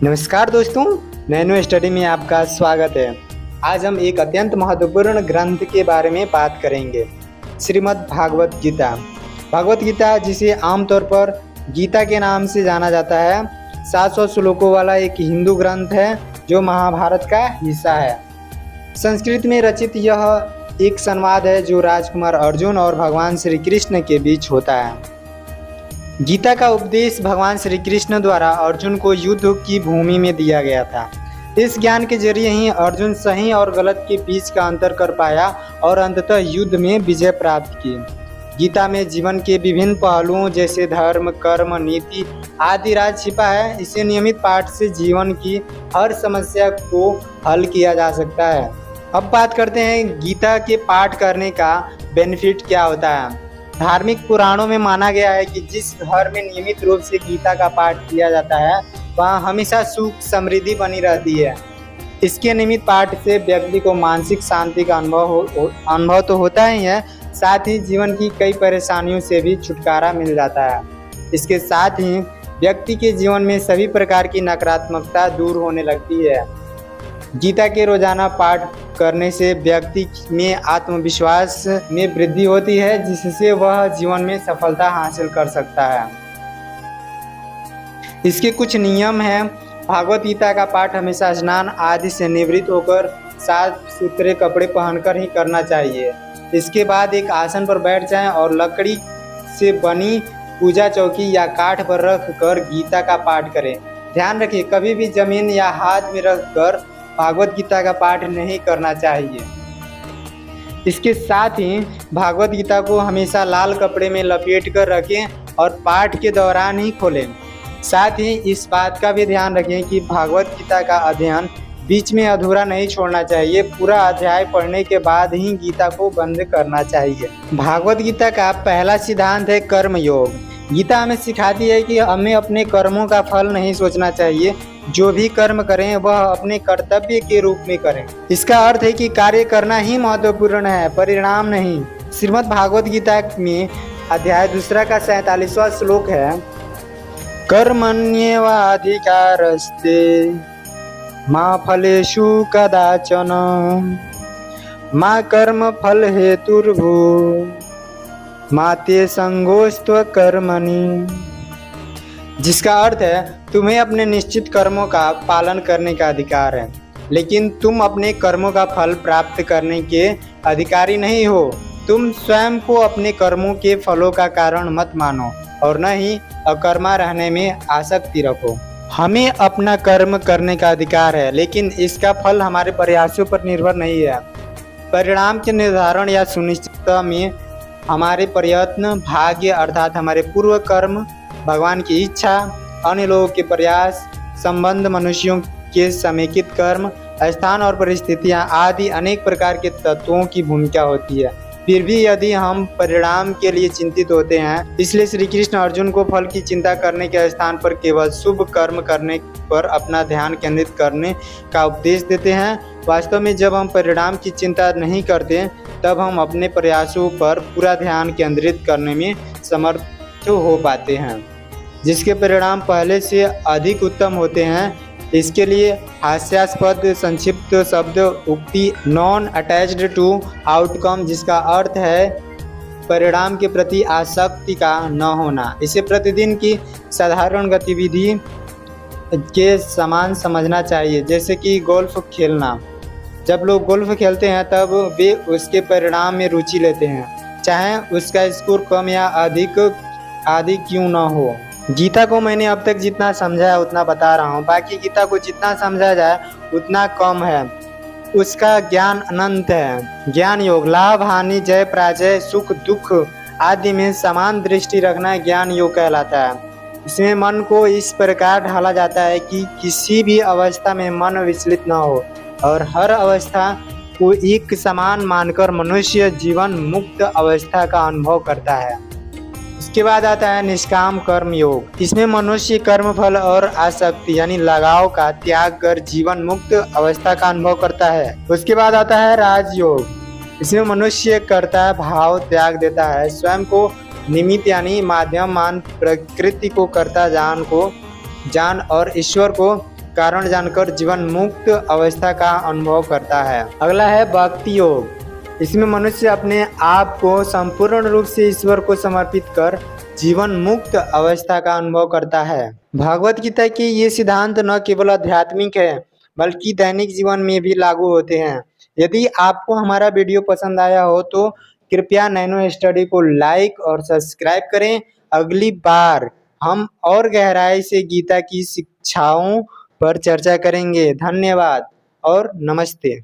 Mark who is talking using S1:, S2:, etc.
S1: नमस्कार दोस्तों, nano study में आपका स्वागत है। आज हम एक अत्यंत महत्वपूर्ण ग्रंथ के बारे में बात करेंगे, श्रीमद् भागवत गीता। भागवत गीता, जिसे आमतौर पर गीता के नाम से जाना जाता है, 700 श्लोकों वाला एक हिंदू ग्रंथ है जो महाभारत का हिस्सा है। संस्कृत में रचित यह एक संवाद है जो राजकुमार अर्जुन और भगवान श्री कृष्ण के बीच होता है। गीता का उपदेश भगवान श्री कृष्ण द्वारा अर्जुन को युद्ध की भूमि में दिया गया था। इस ज्ञान के जरिए ही अर्जुन सही और गलत के बीच का अंतर कर पाया और अंततः युद्ध में विजय प्राप्त की। गीता में जीवन के विभिन्न पहलुओं जैसे धर्म, कर्म, नीति आदि राज छिपा है। इसे नियमित पाठ से जीवन की हर समस्या को हल किया जा सकता है। अब बात करते हैं गीता के पाठ करने का बेनिफिट क्या होता है। धार्मिक पुराणों में माना गया है कि जिस घर में नियमित रूप से गीता का पाठ किया जाता है वहाँ हमेशा सुख समृद्धि बनी रहती है। इसके नियमित पाठ से व्यक्ति को मानसिक शांति का अनुभव तो होता ही है, साथ ही जीवन की कई परेशानियों से भी छुटकारा मिल जाता है। इसके साथ ही व्यक्ति के जीवन में सभी प्रकार की नकारात्मकता दूर होने लगती है। गीता के रोजाना पाठ करने से व्यक्ति में आत्मविश्वास में वृद्धि होती है, जिससे वह जीवन में सफलता हासिल कर सकता है। इसके कुछ नियम हैं। भागवत गीता का पाठ हमेशा स्नान आदि से निवृत्त होकर साफ सुथरे कपड़े पहनकर ही करना चाहिए। इसके बाद एक आसन पर बैठ जाएं और लकड़ी से बनी पूजा चौकी या काठ पर रख कर गीता का पाठ करें। ध्यान रखें, कभी भी जमीन या हाथ में रख कर भागवत गीता का पाठ नहीं करना चाहिए। इसके साथ ही भागवत गीता को हमेशा लाल कपड़े में लपेट कर रखें और पाठ के दौरान ही खोलें। साथ ही इस बात का भी ध्यान रखें कि भागवत गीता का अध्ययन बीच में अधूरा नहीं छोड़ना चाहिए। पूरा अध्याय पढ़ने के बाद ही गीता को बंद करना चाहिए। भागवत गीता का पहला सिद्धांत है कर्म योग। गीता हमें सिखाती है कि हमें अपने कर्मों का फल नहीं सोचना चाहिए। जो भी कर्म करें वह अपने कर्तव्य के रूप में करें। इसका अर्थ है कि कार्य करना ही महत्वपूर्ण है, परिणाम नहीं। श्रीमद् भागवत गीता में अध्याय 2 का 47वां श्लोक है, कर्मण्येवाधिकारस्ते मा फलेषु कदाचन मा कर्म फल हेतुर्भू मा ते संगोस्त्व कर्मणि। जिसका अर्थ है तुम्हें अपने निश्चित कर्मों का पालन करने का अधिकार है, लेकिन तुम अपने कर्मों का फल प्राप्त करने के अधिकारी नहीं हो। तुम स्वयं को अपने कर्मों के फलों का कारण मत मानो और न ही अकर्मा रहने में आसक्ति रखो। हमें अपना कर्म करने का अधिकार है, लेकिन इसका फल हमारे प्रयासों पर निर्भर नहीं है। परिणाम के निर्धारण या सुनिश्चितता में हमारे प्रयत्न, भाग्य अर्थात हमारे पूर्व कर्म, भगवान की इच्छा, अन्य लोगों के प्रयास, संबंध, मनुष्यों के समेकित कर्म, स्थान और परिस्थितियां आदि अनेक प्रकार के तत्वों की भूमिका होती है। फिर भी यदि हम परिणाम के लिए चिंतित होते हैं, इसलिए श्री कृष्ण अर्जुन को फल की चिंता करने के स्थान पर केवल शुभ कर्म करने पर अपना ध्यान केंद्रित करने का उपदेश देते हैं। वास्तव में जब हम परिणाम की चिंता नहीं करते तब हम अपने प्रयासों पर पूरा ध्यान केंद्रित करने में समर्थ हो पाते हैं, जिसके परिणाम पहले से अधिक उत्तम होते हैं। इसके लिए हास्यास्पद संक्षिप्त शब्द उक्ति नॉन अटैच्ड टू आउटकम, जिसका अर्थ है परिणाम के प्रति आसक्ति का न होना। इसे प्रतिदिन की साधारण गतिविधि के समान समझना चाहिए, जैसे कि गोल्फ खेलना। जब लोग गोल्फ खेलते हैं तब वे उसके परिणाम में रुचि लेते हैं, चाहे उसका स्कोर कम या अधिक क्यों न हो। गीता को मैंने अब तक जितना समझा है उतना बता रहा हूँ। बाकी गीता को जितना समझा जाए उतना कम है। उसका ज्ञान अनंत है। ज्ञान योग लाभ हानि, जय पराजय, सुख दुख आदि में समान दृष्टि रखना ज्ञान योग कहलाता है। इसमें मन को इस प्रकार ढाला जाता है कि किसी भी अवस्था में मन विचलित न हो और हर अवस्था को एक समान मानकर मनुष्य जीवन मुक्त अवस्था का अनुभव करता है। इसके बाद आता है निष्काम कर्म योग। इसमें मनुष्य कर्म फल और आसक्ति यानी लगाव का त्याग कर जीवन मुक्त अवस्था का अनुभव करता है। उसके बाद आता है राजयोग। इसमें मनुष्य कर्ता भाव त्याग देता है, स्वयं को निमित्त यानी माध्यम मान प्रकृति को कर्ता जान और ईश्वर को कारण जानकर जीवन मुक्त अवस्था का अनुभव करता है। अगला है भक्ति योग। इसमें मनुष्य अपने आप को संपूर्ण रूप से ईश्वर को समर्पित कर जीवन मुक्त अवस्था का अनुभव करता है। भगवत गीता के ये सिद्धांत न केवल आध्यात्मिक है बल्कि दैनिक जीवन में भी लागू होते हैं। यदि आपको हमारा वीडियो पसंद आया हो तो कृपया नैनो स्टडी को लाइक और सब्सक्राइब करें। अगली बार हम और गहराई से गीता की शिक्षाओं पर चर्चा करेंगे। धन्यवाद और नमस्ते।